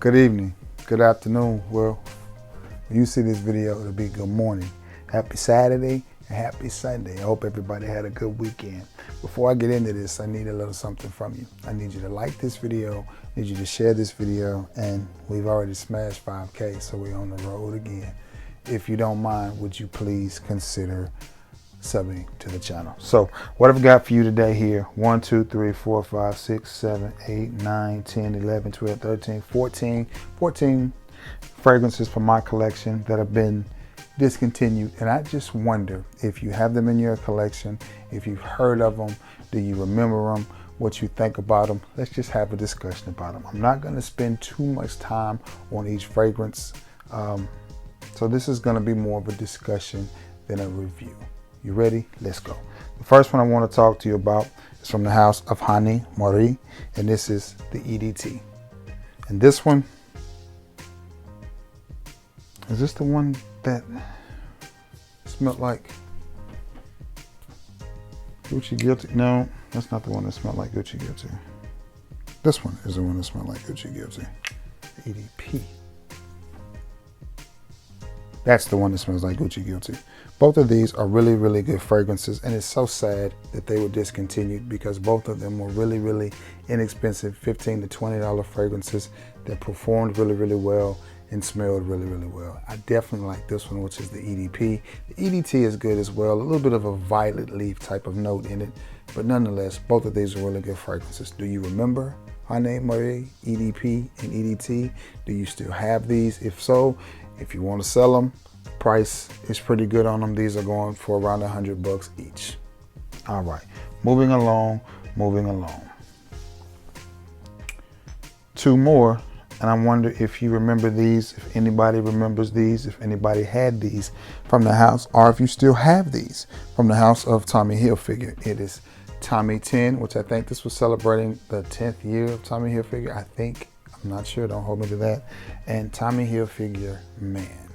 Good evening, good afternoon. Well, when you see this video, it'll be good morning. Happy Saturday and happy Sunday. I hope everybody had a good weekend. Before I get into this, I need a little something from you. I need you to like this video, I need you to share this video, and we've already smashed 5K, so we're on the road again. If you don't mind, would you please consider subbing to the channel? So what I've got for you today here, 1, 2, 3, 4, 5, 6, 7, 8, 9, 10, 11, 12, 13, 14 fragrances from my collection that have been discontinued. And I just wonder if you have them in your collection, if you've heard of them, do you remember them, what you think about them. Let's just have a discussion about them. I'm not going to spend too much time on each fragrance. So this is going to be more of a discussion than a review. You ready? Let's go. The first one I want to talk to you about is from the house of Hani Mari, and this is the EDT. And this one, is this the one that smelled like Gucci Guilty? No, that's not the one that smelled like Gucci Guilty. This one is the one that smelled like Gucci Guilty. EDP. That's the one that smells like Gucci Guilty. Both of these are really, really good fragrances, and it's so sad that they were discontinued because both of them were really, really inexpensive, $15 to $20 fragrances that performed really, really well and smelled really, really well. I definitely like this one, which is the EDP. The EDT is good as well, a little bit of a violet leaf type of note in it, but nonetheless, both of these are really good fragrances. Do you remember Hani Mari, EDP, and EDT? Do you still have these? If so, if you want to sell them, price is pretty good on them. These are going for around $100 each. All right, moving along. Two more, and I wonder if you remember these, if anybody remembers these, if anybody had these from the house, or if you still have these from the house of Tommy Hilfiger. It is Tommy 10, which I think this was celebrating the 10th year of Tommy Hilfiger. I think, I'm not sure, don't hold me to that. And Tommy Hilfiger Man.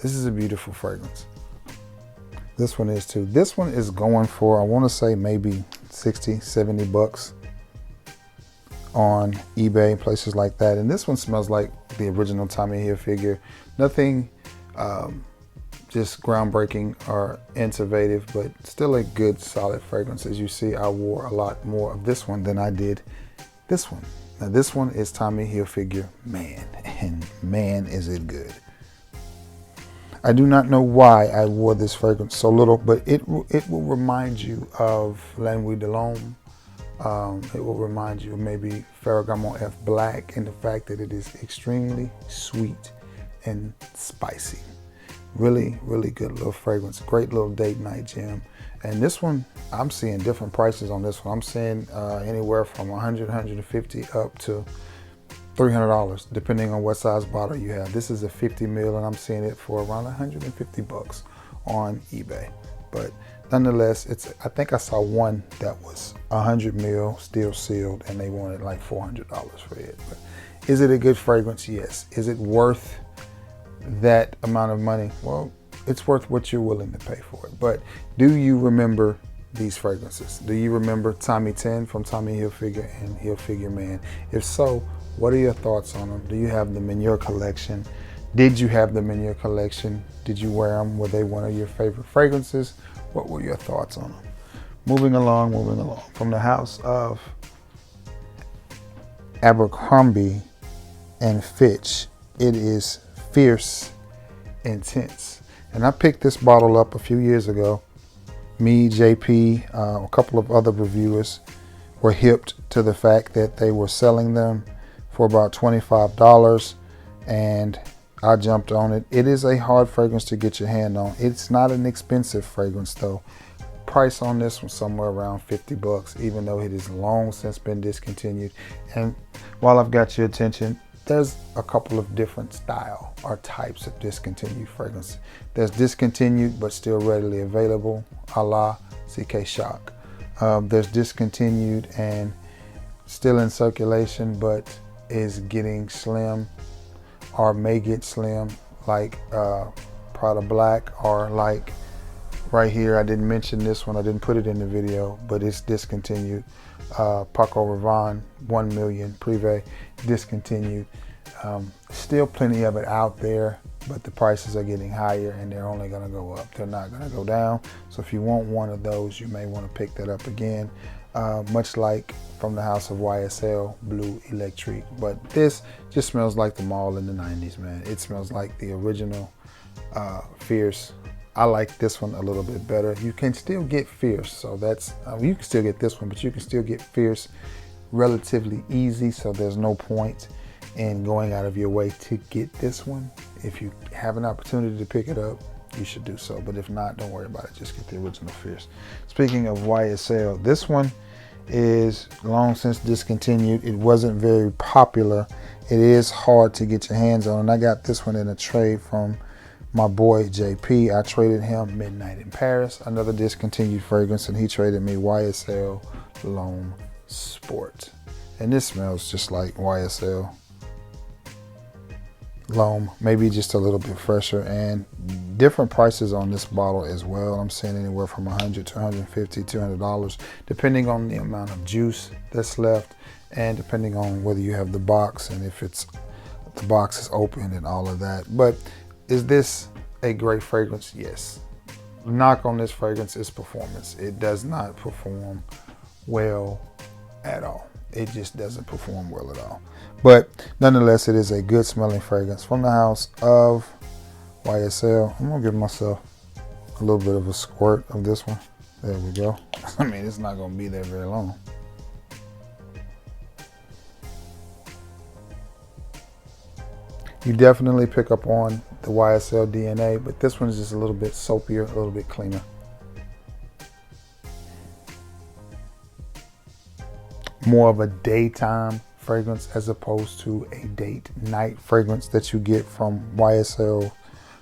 This is a beautiful fragrance. This one is too. This one is going for, I want to say maybe 60, 70 bucks on eBay, places like that. And this one smells like the original Tommy Hilfiger. Nothing just groundbreaking or innovative, but still a good solid fragrance. As you see, I wore a lot more of this one than I did this one. Now this one is Tommy Hilfiger Man, and man is it good. I do not know why I wore this fragrance so little, but it will remind you of La Nuit de l'Homme. It will remind you of maybe Ferragamo F Black, and the fact that it is extremely sweet and spicy. Really, really good little fragrance. Great little date night gem. And this one, I'm seeing different prices on this one. I'm seeing anywhere from 100, 150 up to $300, depending on what size bottle you have. This is a 50 ml, and I'm seeing it for around 150 bucks on eBay. But nonetheless, I think I saw one that was 100 ml, still sealed, and they wanted like $400 for it. But is it a good fragrance? Yes. Is it worth that amount of money? Well, it's worth what you're willing to pay for it. But do you remember these fragrances? Do you remember Tommy 10 from Tommy Hilfiger and Hilfiger Man? If so, what are your thoughts on them? Do you have them in your collection? Did you have them in your collection? Did you wear them? Were they one of your favorite fragrances? What were your thoughts on them? Moving along. From the house of Abercrombie and Fitch, it is Fierce Intense. And I picked this bottle up a few years ago. Me, JP, a couple of other reviewers were hipped to the fact that they were selling them for about $25, and I jumped on it. It is a hard fragrance to get your hand on. It's not an expensive fragrance though. Price on this one somewhere around 50 bucks, even though it is long since been discontinued. And while I've got your attention, there's a couple of different style or types of discontinued fragrance. There's discontinued but still readily available, a la CK Shock. There's discontinued and still in circulation but is getting slim or may get slim, like Prada Black, or like right here, I didn't mention this one, I didn't put it in the video, but it's discontinued. Paco Rabanne 1 million Privé, discontinued. Still plenty of it out there, but the prices are getting higher and they're only going to go up. They're not going to go down. So if you want one of those, you may want to pick that up again. Much like from the house of YSL Blue Electric. But this just smells like the mall in the 90s, man. It smells like the original Fierce. I like this one a little bit better. You can still get Fierce, so that's you can still get this one, but you can still get Fierce relatively easy, so there's no point in going out of your way to get this one. If you have an opportunity to pick it up, you should do so, but if not, don't worry about it. Just get the original Fierce. Speaking of YSL, this one is long since discontinued. It wasn't very popular. It is hard to get your hands on, and I got this one in a trade from my boy JP. I traded him Midnight in Paris, another discontinued fragrance, and he traded me YSL L'Homme Sport. And this smells just like YSL L'Homme, maybe just a little bit fresher, and different prices on this bottle as well. I'm seeing anywhere from $100 to $150, $200, depending on the amount of juice that's left, and depending on whether you have the box and if the box is open and all of that. But is this a great fragrance? Yes. Knock on this fragrance is performance. It does not perform well at all. It just doesn't perform well at all. But nonetheless, it is a good smelling fragrance from the house of YSL. I'm gonna give myself a little bit of a squirt of this one. There we go. I mean, it's not gonna be there very long. You definitely pick up on the YSL DNA, but this one is just a little bit soapier, a little bit cleaner. More of a daytime fragrance as opposed to a date night fragrance that you get from YSL,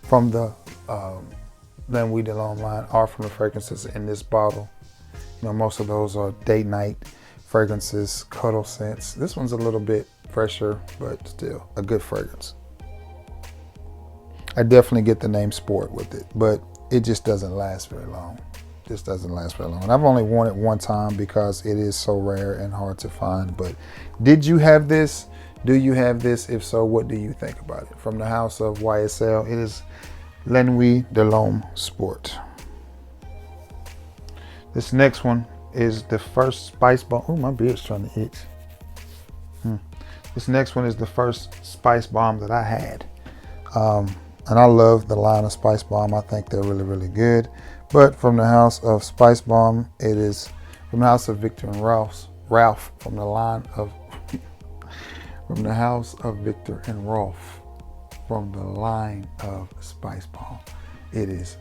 from the L'Homme de L'Homme line, or from the fragrances in this bottle. You know, most of those are date night fragrances, cuddle scents. This one's a little bit fresher, but still a good fragrance. I definitely get the name Sport with it, but it just doesn't last very long. Just doesn't last very long. And I've only worn it one time because it is so rare and hard to find. But did you have this? Do you have this? If so, what do you think about it? From the house of YSL, it is L'Homme de L'Homme Sport. This next one is the first Spicebomb. Oh, my beard's trying to itch. This next one is the first Spicebomb that I had. And I love the line of Spicebomb. I think they're really, really good. But from the house of Spicebomb, it is from the house of Victor and Ralph, from the line of, from the house of Victor and Rolf, from the line of Spicebomb. It is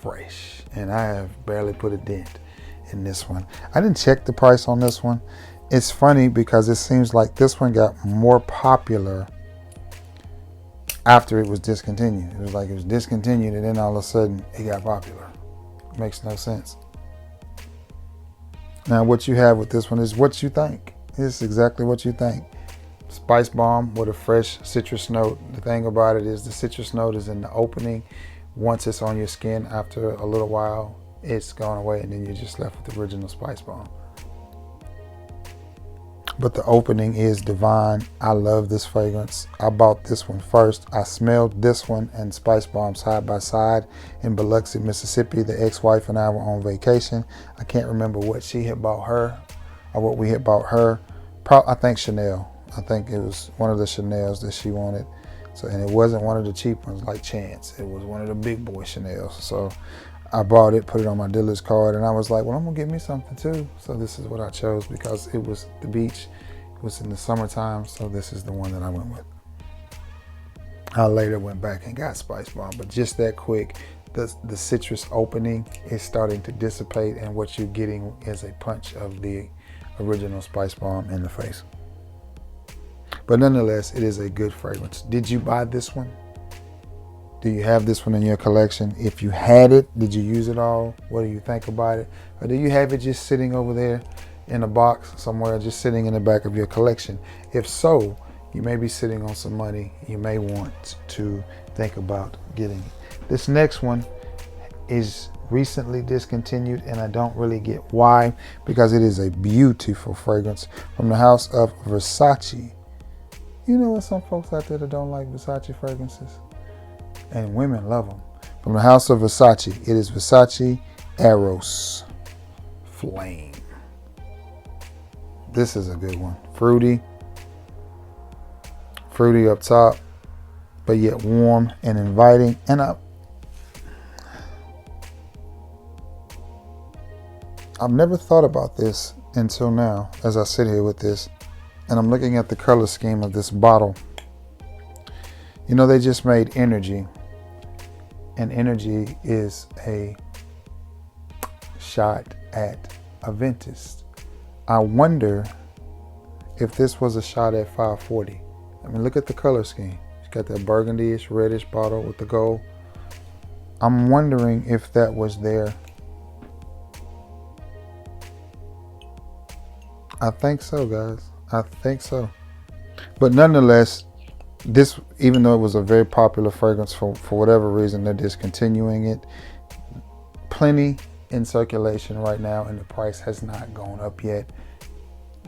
fresh, and I have barely put a dent in this one. I didn't check the price on this one. It's funny because it seems like this one got more popular after it was discontinued. It was like it was discontinued and then all of a sudden it got popular. It makes no sense. Now what you have with this one is what you think. It's exactly what you think. Spicebomb with a fresh citrus note. The thing about it is the citrus note is in the opening. Once it's on your skin, after a little while, it's gone away and then you're just left with the original Spicebomb. But the opening is divine. I love this fragrance. I bought this one first. I smelled this one and Spicebomb side by side in Biloxi, Mississippi. The ex-wife and I were on vacation. I can't remember what she had bought her or what we had bought her. I think Chanel. I think it was one of the Chanels that she wanted. So, and it wasn't one of the cheap ones like Chance. It was one of the big boy Chanels. So I bought it, put it on my dealer's card, and I was like, well, I'm gonna get me something too. So this is what I chose because it was the beach, it was in the summertime, so this is the one that I went with. I later went back and got Spicebomb, but just that quick, the citrus opening is starting to dissipate, and what you're getting is a punch of the original Spicebomb in the face. But nonetheless, it is a good fragrance. Did you buy this one? Do you have this one in your collection? If you had it, did you use it all? What do you think about it? Or do you have it just sitting over there in a box somewhere, just sitting in the back of your collection? If so, you may be sitting on some money. You may want to think about getting it. This next one is recently discontinued, and I don't really get why, because it is a beautiful fragrance from the house of Versace You know there's some folks out there that don't like Versace fragrances, and women love them. From the house of Versace, it is Versace Eros Flame. This is a good one. Fruity up top, but yet warm and inviting. And I've never thought about this until now as I sit here with this, and I'm looking at the color scheme of this bottle. You know, they just made Energy, and Energy is a shot at Aventus. I wonder if this was a shot at 540. I mean, look at the color scheme. It's got that burgundy-ish, reddish bottle with the gold. I'm wondering if that was there. I think so, guys. I think so. But nonetheless, this, even though it was a very popular fragrance, for whatever reason, they're discontinuing it. Plenty in circulation right now, and the price has not gone up yet.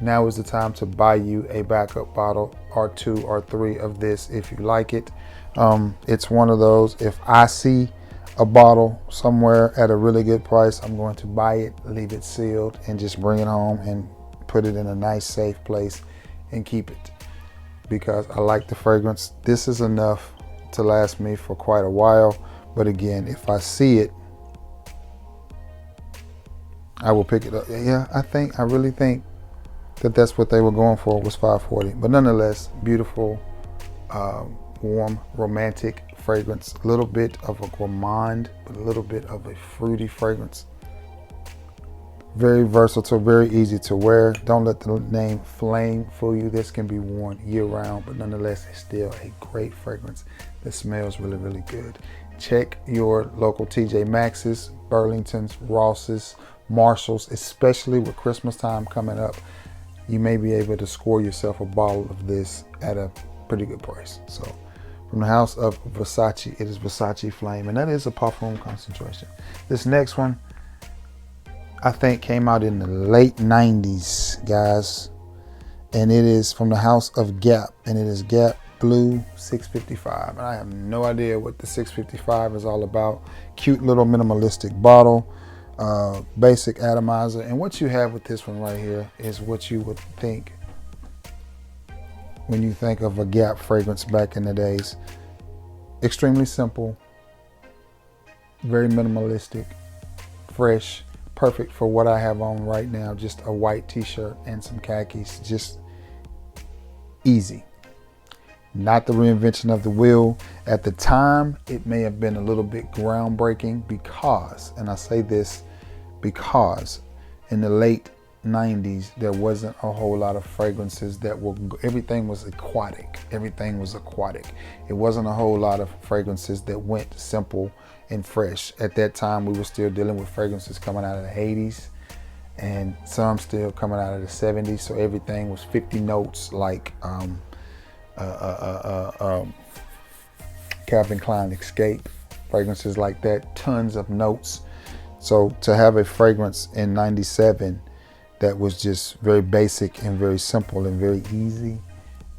Now is the time to buy you a backup bottle or 2 or 3 of this if you like it. It's one of those, if I see a bottle somewhere at a really good price, I'm going to buy it, leave it sealed, and just bring it home and put it in a nice safe place and keep it, because I like the fragrance. This is enough to last me for quite a while, but again, if I see it, I will pick it up. Yeah, I really think that that's what they were going for, was 540. But nonetheless, beautiful, warm, romantic fragrance. A little bit of a gourmand, but a little bit of a fruity fragrance. Very versatile, very easy to wear. Don't let the name Flame fool you. This can be worn year round, but nonetheless, it's still a great fragrance that smells really, really good. Check your local TJ Maxx's, Burlington's, Ross's, Marshall's, especially with Christmas time coming up. You may be able to score yourself a bottle of this at a pretty good price. So from the house of Versace, it is Versace Flame, and that is a parfum concentration. This next one, I think, came out in the late 90s, guys. And it is from the house of Gap, and it is Gap Blue 655. And I have no idea what the 655 is all about. Cute little minimalistic bottle, basic atomizer. And what you have with this one right here is what you would think when you think of a Gap fragrance back in the days. Extremely simple, very minimalistic, fresh, perfect for what I have on right now. Just a white t-shirt and some khakis. Just easy. Not the reinvention of the wheel. At the time, it may have been a little bit groundbreaking because, and I say this because in the late 90s, there wasn't a whole lot of fragrances that were, everything was aquatic. Everything was aquatic. It wasn't a whole lot of fragrances that went simple and fresh. At that time, we were still dealing with fragrances coming out of the 80s and some still coming out of the 70s. So everything was 50 notes, like Calvin Klein Escape, fragrances like that, tons of notes. So to have a fragrance in 97 that was just very basic and very simple and very easy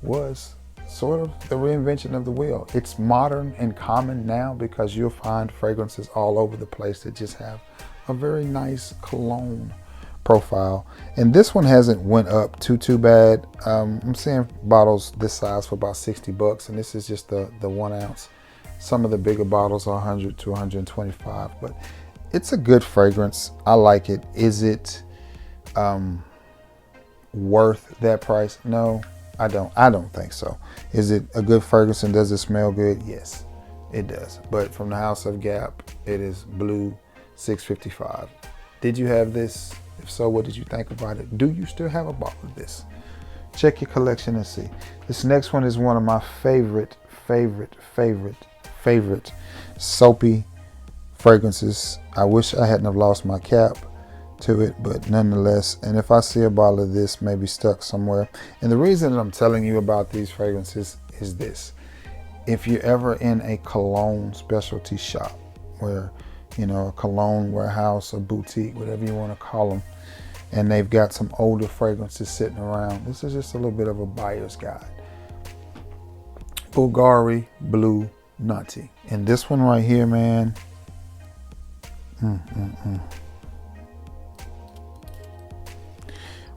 was sort of the reinvention of the wheel. It's modern and common now because you'll find fragrances all over the place that just have a very nice cologne profile. And this one hasn't went up too bad. I'm seeing bottles this size for about 60 bucks, and this is just the 1 ounce. Some of the bigger bottles are 100 to 125, but it's a good fragrance. I like it. Is it worth that price? No, I don't think so. Is it a good fragrance and does it smell good? Yes, it does. But from the house of Gap, it is Blue 655. Did you have this? If so, what did you think about it? Do you still have a bottle of this? Check your collection and see. This next one is one of my favorite soapy fragrances. I wish I hadn't have lost my cap to it, but nonetheless, and if I see a bottle of this maybe stuck somewhere, and the reason that I'm telling you about these fragrances is this: if you're ever in a cologne specialty shop, where, you know, a cologne warehouse, a boutique, whatever you want to call them, and they've got some older fragrances sitting around, this is just a little bit of a buyer's guide. Bvlgari BLV Notte. And this one right here, man.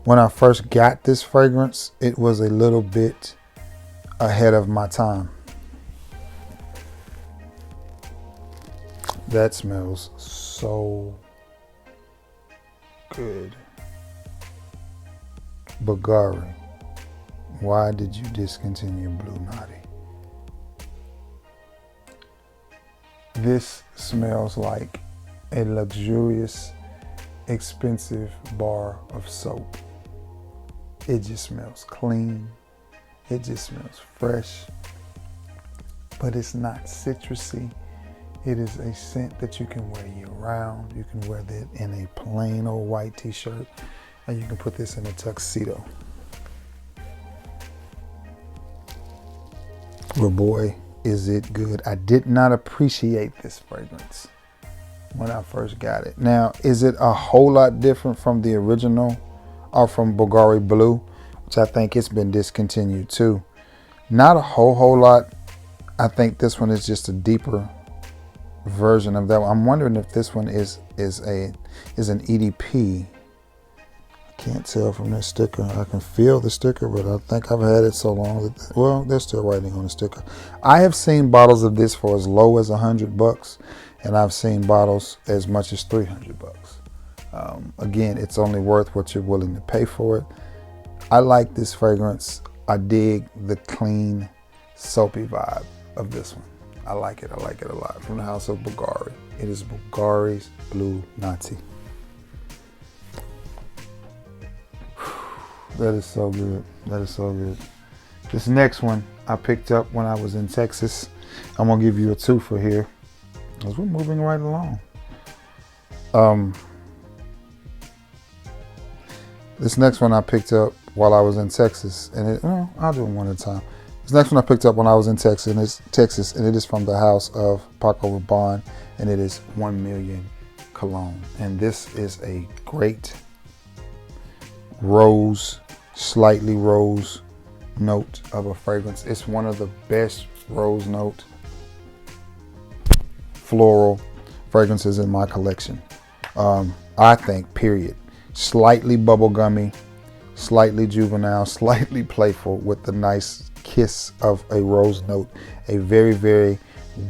When I first got this fragrance, it was a little bit ahead of my time. That smells so good. Bvlgari, why did you discontinue BLV Notte? This smells like a luxurious, expensive bar of soap. It just smells clean. It just smells fresh, but it's not citrusy. It is a scent that you can wear year round. You can wear that in a plain old white t-shirt, and you can put this in a tuxedo. Well, boy, is it good. I did not appreciate this fragrance when I first got it. Now, is it a whole lot different from the original or from Bvlgari BLV, which I think it's been discontinued too? Not a whole lot. I think this one is just a deeper version of that one. I'm wondering if this one is an EDP. I can't tell from this sticker. I can feel the sticker, but I think I've had it so long that, well, they're still writing on the sticker. I have seen bottles of this for as low as $100, and I've seen bottles as much as $300. Again, it's only worth what you're willing to pay for it. I like this fragrance. I dig the clean, soapy vibe of this one. I like it a lot. From the house of Bvlgari. It is Bvlgari's BLV Notte. That is so good. That is so good. This next one I picked up when I was in Texas. I'm gonna give you a twofer here, as we're moving right along. This next one I picked up while I was in Texas, and I'll do them one at a time. This next one I picked up when I was in Texas, and it is from the house of Paco Rabanne, and it is 1 Million Cologne. And this is a great rose, slightly rose note of a fragrance. It's one of the best rose note floral fragrances in my collection. I think, period. Slightly bubblegummy, slightly juvenile, slightly playful, with the nice kiss of a rose note. A very, very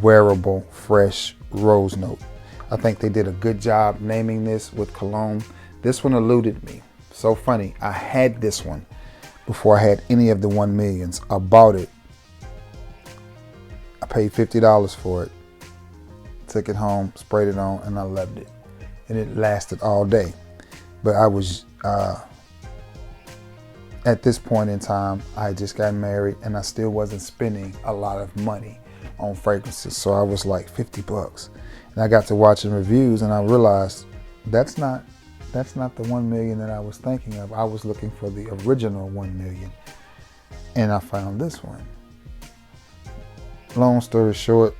wearable, fresh rose note. I think they did a good job naming this with cologne. This one eluded me. So funny. I had this one before I had any of the 1 millions. I bought it. I paid $50 for it. Took it home, sprayed it on, and I loved it. And it lasted all day. But I was, at this point in time, I just got married, and I still wasn't spending a lot of money on fragrances. So I was like $50. And I got to watching reviews, and I realized that's not the 1 million that I was thinking of. I was looking for the original 1 million, and I found this one. Long story short,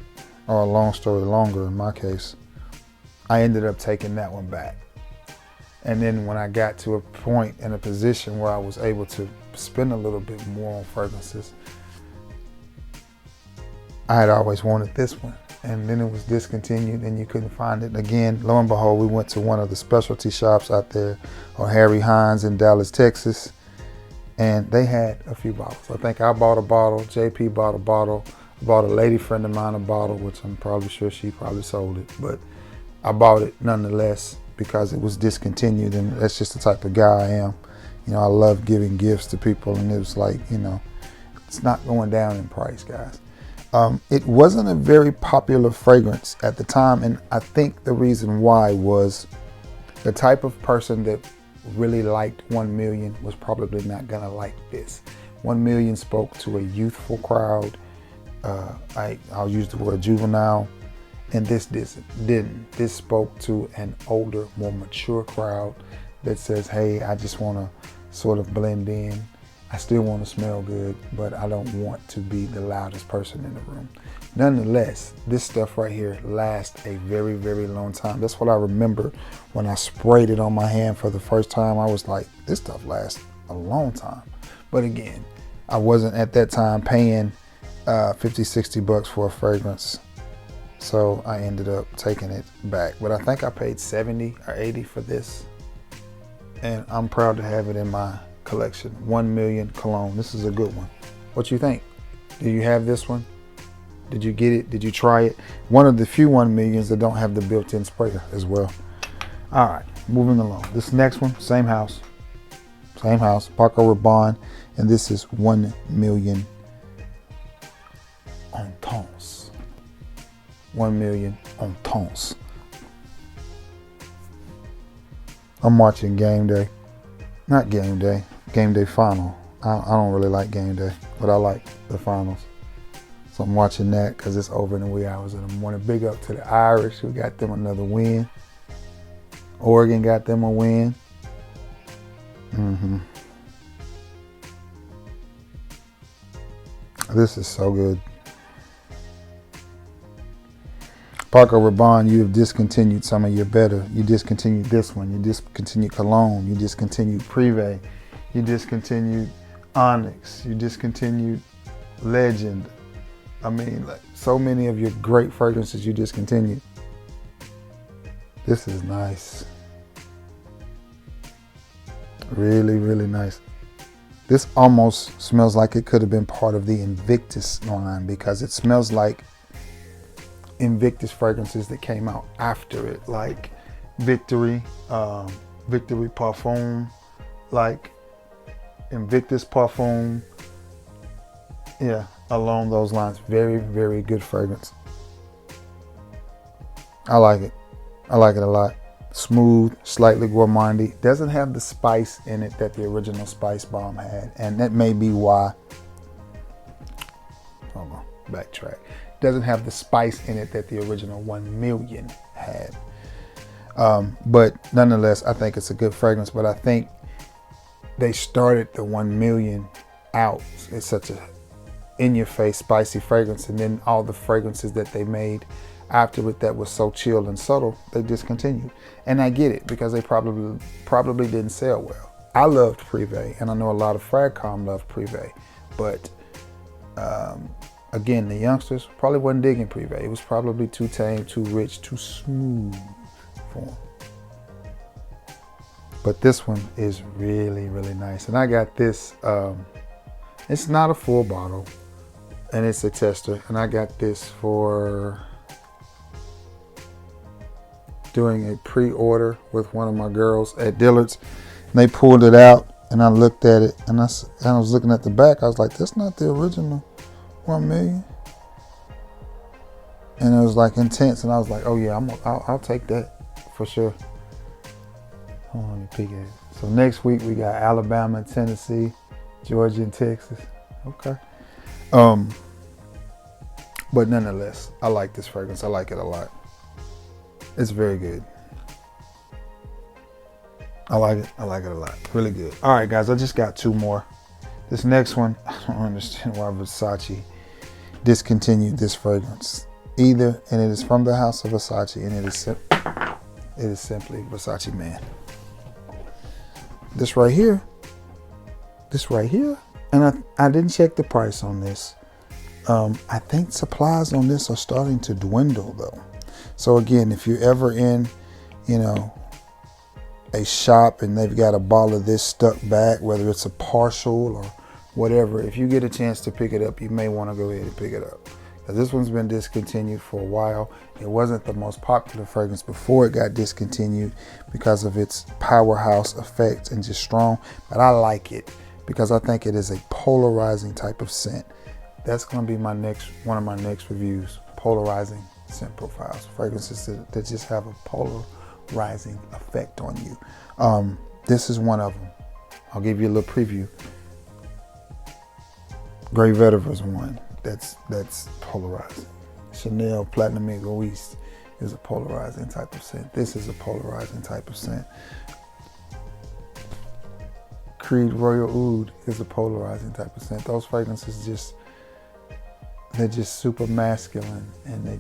or long story longer in my case, I ended up taking that one back. And then when I got to a point in a position where I was able to spend a little bit more on fragrances, I had always wanted this one. And then it was discontinued and you couldn't find it again. Lo and behold, we went to one of the specialty shops out there on Harry Hines in Dallas, Texas, and they had a few bottles. I think I bought a bottle, JP bought a bottle, I bought a lady friend of mine a bottle, which I'm probably sure she probably sold it, but I bought it nonetheless because it was discontinued, and that's just the type of guy I am. You know, I love giving gifts to people, and it was like, you know, it's not going down in price, guys. It wasn't a very popular fragrance at the time, and I think the reason why was the type of person that really liked 1 million was probably not gonna like this. 1 million spoke to a youthful crowd. I'll use the word juvenile, and this didn't. This spoke to an older, more mature crowd that says, hey, I just wanna sort of blend in. I still want to smell good, but I don't want to be the loudest person in the room. Nonetheless, this stuff right here lasts a very, very long time. That's what I remember when I sprayed it on my hand for the first time. I was like, this stuff lasts a long time. But again, I wasn't at that time paying 50, 60 bucks for a fragrance. So I ended up taking it back. But I think I paid 70 or 80 for this. And I'm proud to have it in my collection. 1 Million cologne. This is a good one. What you think? Do you have this one? Did you get it? Did you try it? One of the few 1 millions that don't have the built-in sprayer as well. All right, moving along. This next one, same house. Same house, Paco Rabanne. And this is 1 Million en temps. 1 Million en temps. I'm watching Game Day. Not Game Day. Game Day Final. I don't really like Game Day, but I like the finals. So I'm watching that because it's over in the wee hours of the morning. Big up to the Irish who got them another win. Oregon got them a win. This is so good. Paco Rabanne, you have discontinued some of your better. You discontinued this one. You discontinued Cologne. You discontinued Privé. You discontinued Onyx. You discontinued Legend. I mean, like, so many of your great fragrances you discontinued. This is nice. Really, really nice. This almost smells like it could have been part of the Invictus line because it smells like Invictus fragrances that came out after it, like Victory, Victory Parfum, like Invictus Parfum. Yeah, along those lines. Very, very good fragrance. I like it. I like it a lot. Smooth, slightly gourmandy. Doesn't have the spice in it that the original Spicebomb had, and that may be why. Hold on, backtrack. Doesn't have the spice in it that the original 1 Million had. But nonetheless, I think it's a good fragrance. But I think they started the 1 Million out. It's such a in-your-face, spicy fragrance, and then all the fragrances that they made after it that was so chill and subtle, they discontinued. And I get it because they probably didn't sell well. I loved Privé, and I know a lot of Fragcom loved Privé, but again, the youngsters probably wasn't digging Privé. It was probably too tame, too rich, too smooth for them. But this one is really, really nice. And I got this, it's not a full bottle, and it's a tester. And I got this for doing a pre-order with one of my girls at Dillard's. And they pulled it out, and I looked at it, and I was looking at the back. I was like, that's not the original 1 Million. And it was like intense, and I was like, oh yeah, I'll take that for sure. Hold on, let me peek at it. So next week we got Alabama, Tennessee, Georgia, and Texas. Okay. But nonetheless, I like this fragrance. I like it a lot. It's very good. I like it. I like it a lot. Really good. All right, guys, I just got 2 more. This next one, I don't understand why Versace discontinued this fragrance either, and it is from the house of Versace, and it is simply Versace Man. This right here, and I didn't check the price on this. I think supplies on this are starting to dwindle though. So again, if you're ever in, a shop and they've got a bottle of this stuck back, whether it's a partial or whatever, if you get a chance to pick it up, you may want to go ahead and pick it up. This one's been discontinued for a while. It wasn't the most popular fragrance before it got discontinued because of its powerhouse effect and just strong, but I like it because I think it is a polarizing type of scent. That's going to be one of my next reviews, polarizing scent profiles, fragrances that just have a polarizing effect on you. This is one of them. I'll give you a little preview. Grey Vetiver's one that's polarizing. Chanel Platinum Egoiste is a polarizing type of scent. This is a polarizing type of scent. Creed Royal Oud is a polarizing type of scent. Those fragrances they're just super masculine, and they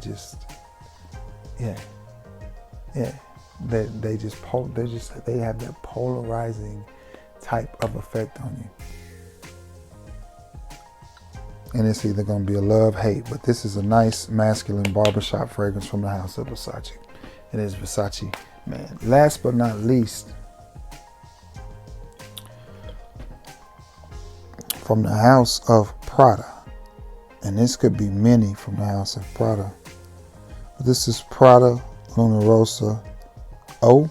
have that polarizing type of effect on you. And it's either going to be a love-hate, but this is a nice masculine barbershop fragrance from the house of Versace. It is Versace Man. Last but not least, from the house of Prada. And this could be many from the house of Prada. But this is Prada Rossa O.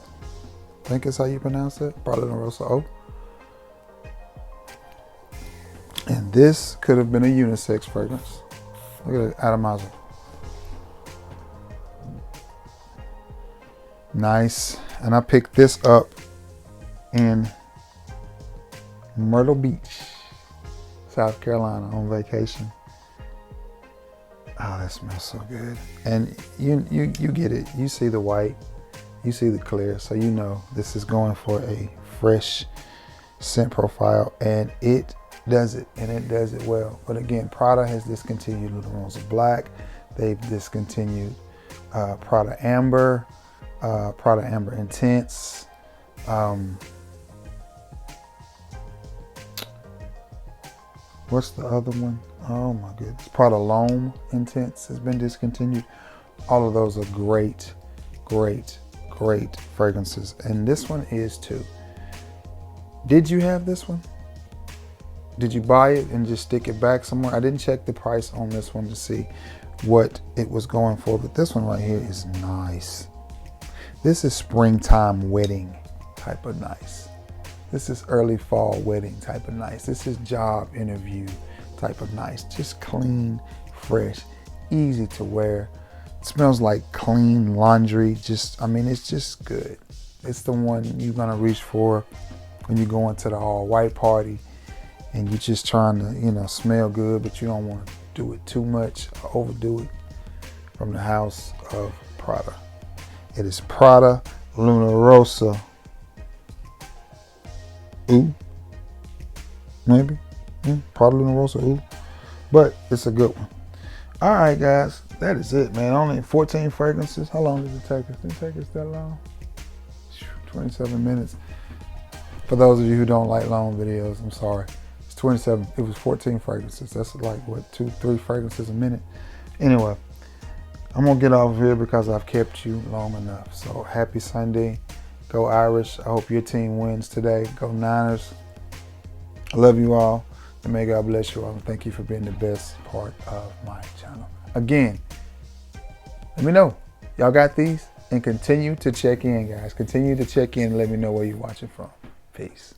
I think is how you pronounce it. Prada Rossa O. And this could have been a unisex fragrance. Look at the atomizer. Nice. And I picked this up in Myrtle Beach, South Carolina, on vacation. Oh, that smells so good. And you get it. You see the white, you see the clear, so you know this is going for a fresh scent profile, and it does it, and it does it well. But again, Prada has discontinued Little Rosa Black. They've discontinued Prada Amber, Prada Amber Intense. What's the other one? Oh my goodness. Prada L'Homme Intense has been discontinued. All of those are great, great, great fragrances. And this one is too. Did you have this one? Did you buy it and just stick it back somewhere? I didn't check the price on this one to see what it was going for, but this one right here is nice. This is springtime wedding type of nice. This is early fall wedding type of nice. This is job interview type of nice. Just clean, fresh, easy to wear. It smells like clean laundry. Just, I mean, it's just good. It's the one you're gonna reach for when you go into the all white party and you're just trying to, you know, smell good, but you don't want to do it too much or overdo it. From the house of Prada. It is Prada Luna Rossa. Ooh. Maybe. Yeah, Prada Luna Rossa. Ooh. But it's a good one. All right, guys. That is it, man. Only 14 fragrances. How long did it take us? Did it take us that long? 27 minutes. For those of you who don't like long videos, I'm sorry. 27, it was 14 fragrances. That's like, what, 2-3 fragrances a minute? Anyway, I'm gonna get off here because I've kept you long enough. So happy Sunday. Go Irish. I hope your team wins today. Go Niners. I love you all. And may God bless you all. And thank you for being the best part of my channel. Again, let me know. Y'all got these? And continue to check in, guys. Continue to check in and let me know where you're watching from. Peace.